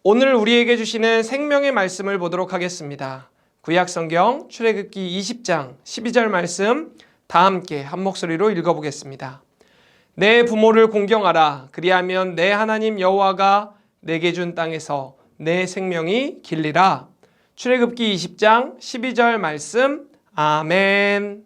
오늘 우리에게 주시는 생명의 말씀을 보도록 하겠습니다. 구약성경 출애굽기 20장 12절 말씀 다 함께 한 목소리로 읽어보겠습니다. 내 부모를 공경하라. 그리하면 내 하나님 여호와가 내게 준 땅에서 내 생명이 길리라. 출애굽기 20장 12절 말씀 아멘.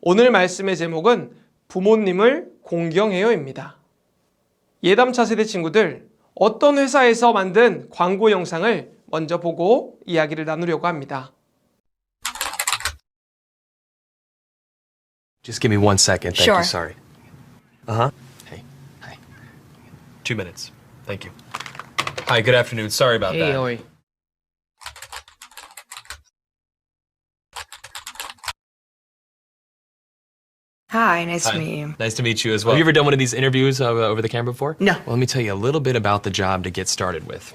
오늘 말씀의 제목은 부모님을 공경해요입니다. 예담 차세대 친구들, 어떤 회사에서 만든 광고 영상을 먼저 보고 이야기를 나누려고 합니다. Just give me 1 second. Thank Sure. you. Sorry. Uh-huh. Hey. Hi. 2 minutes. Thank you. Hi, good afternoon. Sorry about that. Oi. Hi, nice to Hi. meet you. Nice to meet you as well. Have you ever done one of these interviews over the camera before? No. Well, let me tell you a little bit about the job to get started with.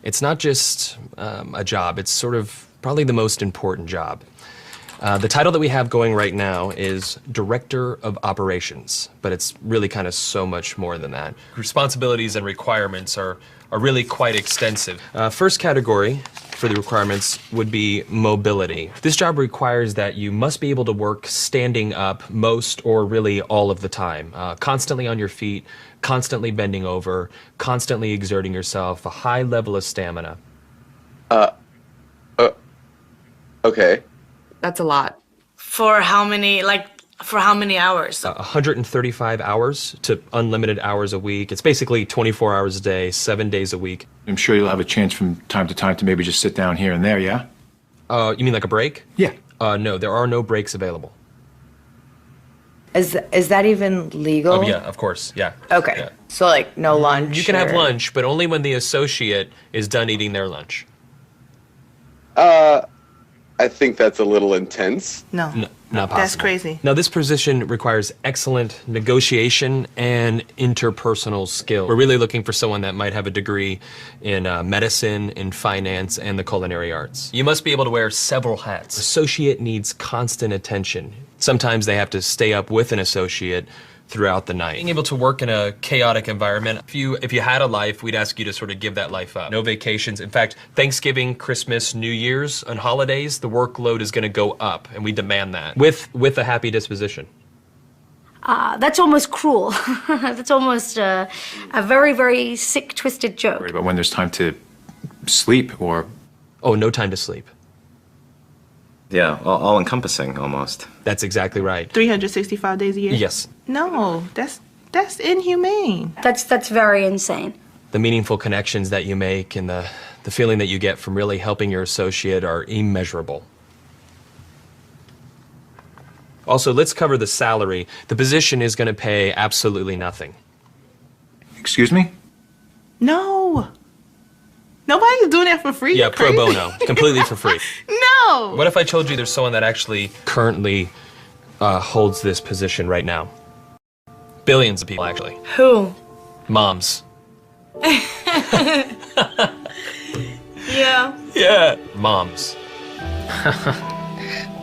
It's not just a job, it's sort of probably the most important job. The title that we have going right now is Director of Operations, but it's really kind of so much more than that. Responsibilities and requirements are really quite extensive. First category for the requirements would be mobility. This job requires that you must be able to work standing up most or really all of the time, constantly on your feet, constantly bending over, constantly exerting yourself, a high level of stamina. Okay. That's a lot. For how many hours? 135 hours to unlimited hours a week. It's basically 24 hours a day, 7 days a week. I'm sure you'll have a chance from time to time to maybe just sit down here and there, yeah? You mean like a break? Yeah. No, there are no breaks available. Is that even legal? Oh, yeah, of course, yeah. Okay. Yeah. So like no lunch. You can have or- lunch, but only when the associate is done eating their lunch. I think that's a little intense. No, Not possible. that's crazy. Now, this position requires excellent negotiation and interpersonal skill. We're really looking for someone that might have a degree in medicine, in finance, and the culinary arts. You must be able to wear several hats. Associate needs constant attention. Sometimes they have to stay up with an associate throughout the night. Being able to work in a chaotic environment, if you had a life, we'd ask you to sort of give that life up. No vacations. In fact, Thanksgiving, Christmas, New Year's, and holidays, the workload is going to go up, and we demand that with a happy disposition. That's almost cruel. That's almost a very, very sick, twisted joke. Worried about when there's time to sleep or... Oh, no time to sleep. Yeah, all-encompassing almost. That's exactly right. 365 days a year? Yes. No, that's inhumane. That's very insane. The meaningful connections that you make and the feeling that you get from really helping your associate are immeasurable. Also, let's cover the salary. The position is going to pay absolutely nothing. Excuse me? No. Nobody's doing that for free. Yeah, You're pro crazy. bono, completely for free. No. What if I told you there's someone that actually currently holds this position right now? Billions of people, actually. Who? Moms. Yeah. Yeah. Moms.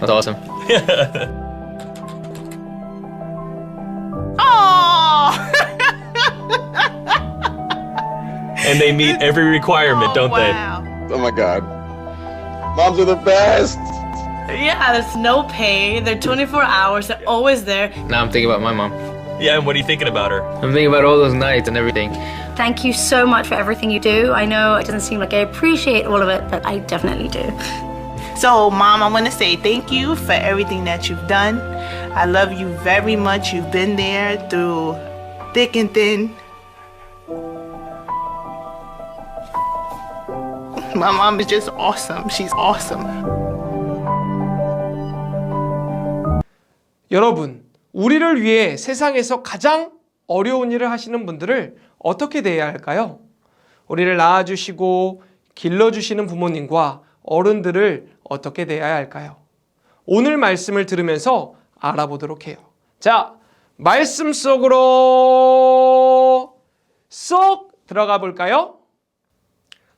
That's awesome. Oh. And they meet every requirement, don't wow. Oh my god. Moms are the best! Yeah, there's no pay. They're 24 hours. They're always there. Now I'm thinking about my mom. they? Yeah, and what are you thinking about her? I'm thinking about all those nights and everything. Thank you so much for everything you do. I know it doesn't seem like I appreciate all of it, but I definitely do. So, Mom, I want to say thank you for everything that you've done. I love you very much. You've been there through thick and thin. My mom is just awesome. She's awesome. 여러분, 우리를 위해 세상에서 가장 어려운 일을 하시는 분들을 어떻게 대해야 할까요? 우리를 낳아주시고 길러주시는 부모님과 어른들을 어떻게 대해야 할까요? 오늘 말씀을 들으면서 알아보도록 해요. 자, 말씀 속으로 쏙 들어가 볼까요?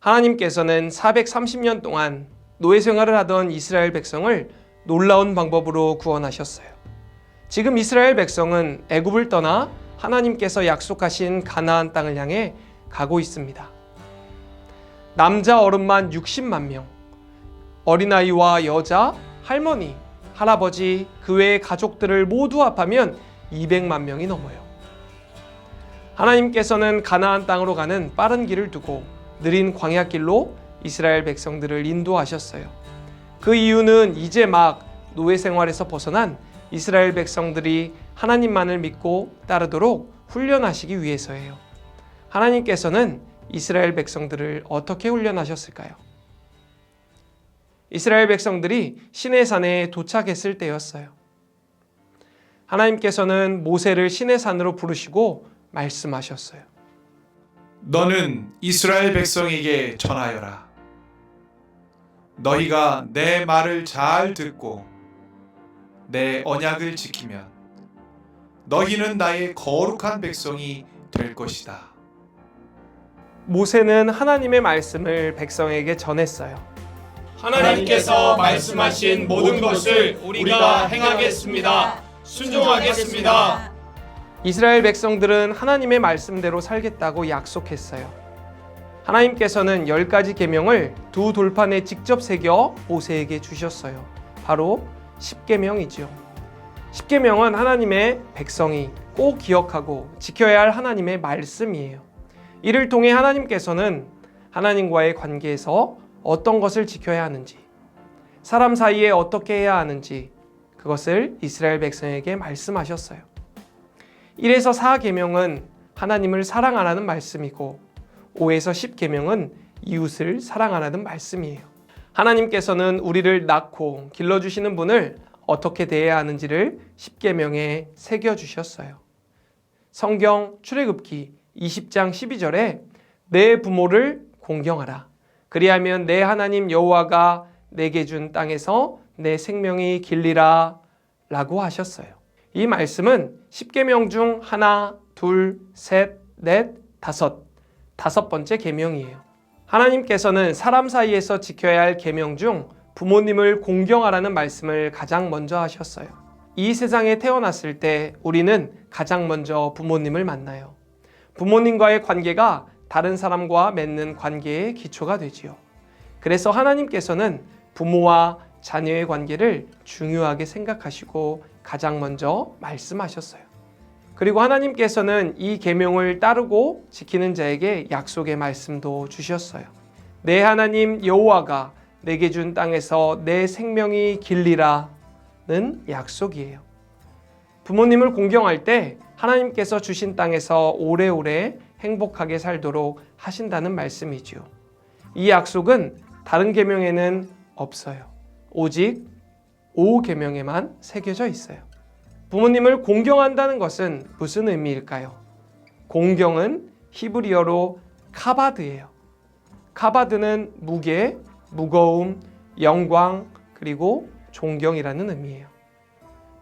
하나님께서는 430년 동안 노예 생활을 하던 이스라엘 백성을 놀라운 방법으로 구원하셨어요. 지금 이스라엘 백성은 애굽을 떠나 하나님께서 약속하신 가나안 땅을 향해 가고 있습니다. 남자 어른만 60만 명, 어린아이와 여자, 할머니, 할아버지, 그 외의 가족들을 모두 합하면 200만 명이 넘어요. 하나님께서는 가나안 땅으로 가는 빠른 길을 두고 느린 광야길로 이스라엘 백성들을 인도하셨어요. 그 이유는 이제 막 노예 생활에서 벗어난 이스라엘 백성들이 하나님만을 믿고 따르도록 훈련하시기 위해서예요. 하나님께서는 이스라엘 백성들을 어떻게 훈련하셨을까요? 이스라엘 백성들이 시내산에 도착했을 때였어요. 하나님께서는 모세를 시내산으로 부르시고 말씀하셨어요. 너는 이스라엘 백성에게 전하여라. 너희가 내 말을 잘 듣고 내 언약을 지키면 너희는 나의 거룩한 백성이 될 것이다. 모세는 하나님의 말씀을 백성에게 전했어요. 하나님께서 말씀하신 모든 것을 우리가 행하겠습니다. 순종하겠습니다. 이스라엘 백성들은 하나님의 말씀대로 살겠다고 약속했어요. 하나님께서는 10가지 계명을 두 돌판에 직접 새겨 모세에게 주셨어요. 바로 10계명이지요. 10계명은 하나님의 백성이 꼭 기억하고 지켜야 할 하나님의 말씀이에요. 이를 통해 하나님께서는 하나님과의 관계에서 어떤 것을 지켜야 하는지, 사람 사이에 어떻게 해야 하는지 그것을 이스라엘 백성에게 말씀하셨어요. 1에서 4계명은 하나님을 사랑하라는 말씀이고 5에서 10계명은 이웃을 사랑하라는 말씀이에요. 하나님께서는 우리를 낳고 길러주시는 분을 어떻게 대해야 하는지를 10계명에 새겨주셨어요. 성경 출애굽기 20장 12절에 내 부모를 공경하라. 그리하면 내 하나님 여호와가 내게 준 땅에서 내 생명이 길리라 라고 하셨어요. 이 말씀은 10계명 중 하나, 둘, 셋, 넷, 다섯 번째 계명이에요. 하나님께서는 사람 사이에서 지켜야 할 계명 중 부모님을 공경하라는 말씀을 가장 먼저 하셨어요. 이 세상에 태어났을 때 우리는 가장 먼저 부모님을 만나요. 부모님과의 관계가 다른 사람과 맺는 관계의 기초가 되지요. 그래서 하나님께서는 부모와 자녀의 관계를 중요하게 생각하시고 가장 먼저 말씀하셨어요. 그리고 하나님께서는 이 계명을 따르고 지키는 자에게 약속의 말씀도 주셨어요. 내 하나님 여호와가 내게 준 땅에서 내 생명이 길리라는 약속이에요. 부모님을 공경할 때 하나님께서 주신 땅에서 오래오래 행복하게 살도록 하신다는 말씀이지요. 이 약속은 다른 계명에는 없어요. 오직 5계명에만 새겨져 있어요. 부모님을 공경한다는 것은 무슨 의미일까요? 공경은 히브리어로 카바드예요. 카바드는 무게, 무거움, 영광, 그리고 존경이라는 의미예요.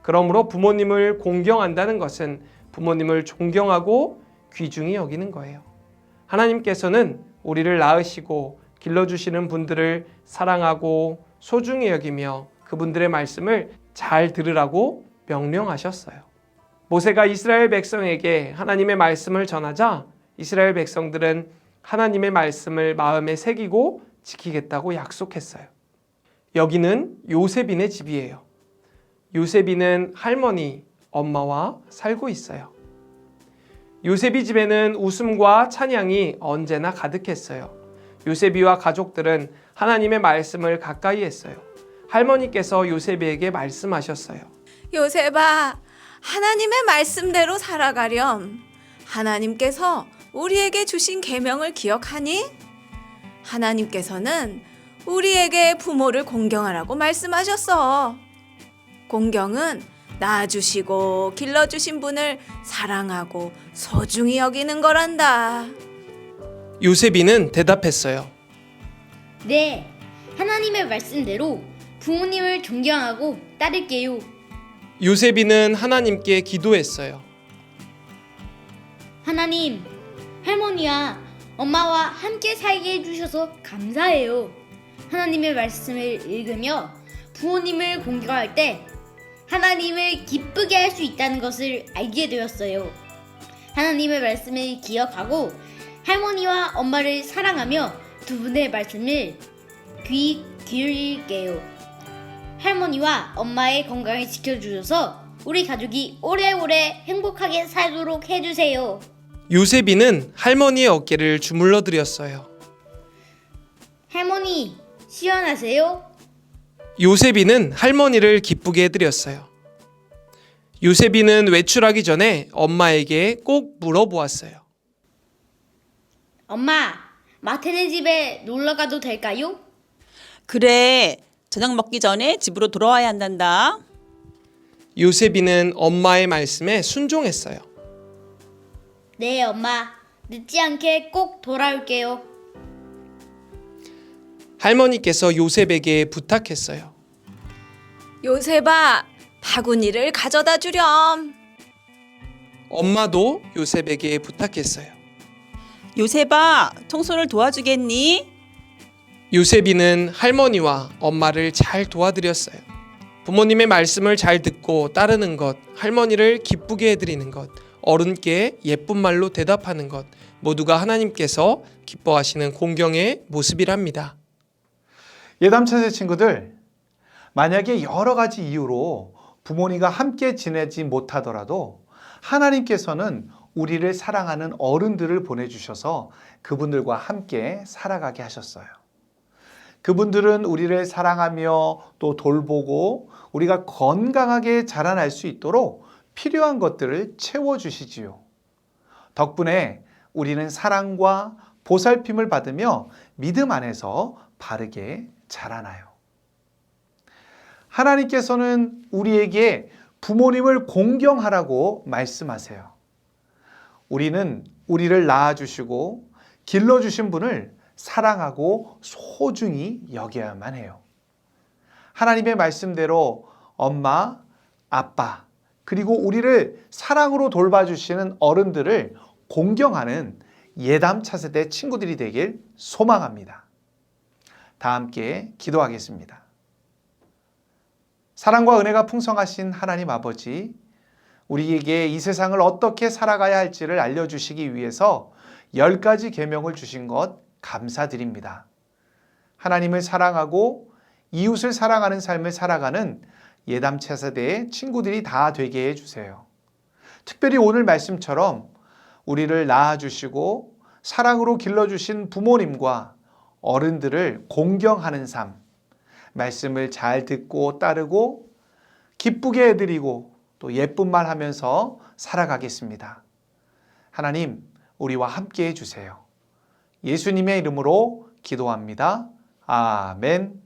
그러므로 부모님을 공경한다는 것은 부모님을 존경하고 귀중히 여기는 거예요. 하나님께서는 우리를 낳으시고 길러주시는 분들을 사랑하고 소중히 여기며 그분들의 말씀을 잘 들으라고 명령하셨어요. 모세가 이스라엘 백성에게 하나님의 말씀을 전하자 이스라엘 백성들은 하나님의 말씀을 마음에 새기고 지키겠다고 약속했어요. 여기는 요셉이네 집이에요. 요셉이는 할머니, 엄마와 살고 있어요. 요셉이 집에는 웃음과 찬양이 언제나 가득했어요. 요셉이와 가족들은 하나님의 말씀을 가까이 했어요. 할머니께서 요셉에게 말씀하셨어요. 요셉아, 하나님의 말씀대로 살아가렴. 하나님께서 우리에게 주신 계명을 기억하니? 하나님께서는 우리에게 부모를 공경하라고 말씀하셨어. 공경은 낳아주시고 길러주신 분을 사랑하고 소중히 여기는 거란다. 요셉이는 대답했어요. 네, 하나님의 말씀대로 부모님을 존경하고 따를게요. 요셉이는 하나님께 기도했어요. 하나님, 할머니와 엄마와 함께 살게 해주셔서 감사해요. 하나님의 말씀을 읽으며 부모님을 공경할 때 하나님을 기쁘게 할 수 있다는 것을 알게 되었어요. 하나님의 말씀을 기억하고 할머니와 엄마를 사랑하며 두 분의 말씀을 귀 기울일게요. 할머니와 엄마의 건강을 지켜주셔서 우리 가족이 오래오래 행복하게 살도록 해주세요. 요셉이는 할머니의 어깨를 주물러 드렸어요. 할머니, 시원하세요? 요셉이는 할머니를 기쁘게 해드렸어요. 요셉이는 외출하기 전에 엄마에게 꼭 물어보았어요. 엄마, 마태네 집에 놀러 가도 될까요? 그래, 저녁 먹기 전에 집으로 돌아와야 한단다. 요셉이는 엄마의 말씀에 순종했어요. 네, 엄마. 늦지 않게 꼭 돌아올게요. 할머니께서 요셉에게 부탁했어요. 요셉아, 바구니를 가져다 주렴. 엄마도 요셉에게 부탁했어요. 요셉아, 청소를 도와주겠니? 요셉이는 할머니와 엄마를 잘 도와드렸어요. 부모님의 말씀을 잘 듣고 따르는 것, 할머니를 기쁘게 해드리는 것, 어른께 예쁜 말로 대답하는 것, 모두가 하나님께서 기뻐하시는 공경의 모습이랍니다. 예담차세 친구들, 만약에 여러 가지 이유로 부모님과 함께 지내지 못하더라도 하나님께서는 우리를 사랑하는 어른들을 보내주셔서 그분들과 함께 살아가게 하셨어요. 그분들은 우리를 사랑하며 또 돌보고 우리가 건강하게 자라날 수 있도록 필요한 것들을 채워주시지요. 덕분에 우리는 사랑과 보살핌을 받으며 믿음 안에서 바르게 자라나요. 하나님께서는 우리에게 부모님을 공경하라고 말씀하세요. 우리는 우리를 낳아주시고 길러주신 분을 사랑하고 소중히 여겨야만 해요. 하나님의 말씀대로 엄마, 아빠, 그리고 우리를 사랑으로 돌봐주시는 어른들을 공경하는 예담 차세대 친구들이 되길 소망합니다. 다 함께 기도하겠습니다. 사랑과 은혜가 풍성하신 하나님 아버지, 우리에게 이 세상을 어떻게 살아가야 할지를 알려주시기 위해서 10가지 계명을 주신 것 감사드립니다. 하나님을 사랑하고 이웃을 사랑하는 삶을 살아가는 예담 차세대의 친구들이 다 되게 해주세요. 특별히 오늘 말씀처럼 우리를 낳아주시고 사랑으로 길러주신 부모님과 어른들을 공경하는 삶, 말씀을 잘 듣고 따르고 기쁘게 해드리고 또 예쁜 말 하면서 살아가겠습니다. 하나님, 우리와 함께 해주세요. 예수님의 이름으로 기도합니다. 아멘.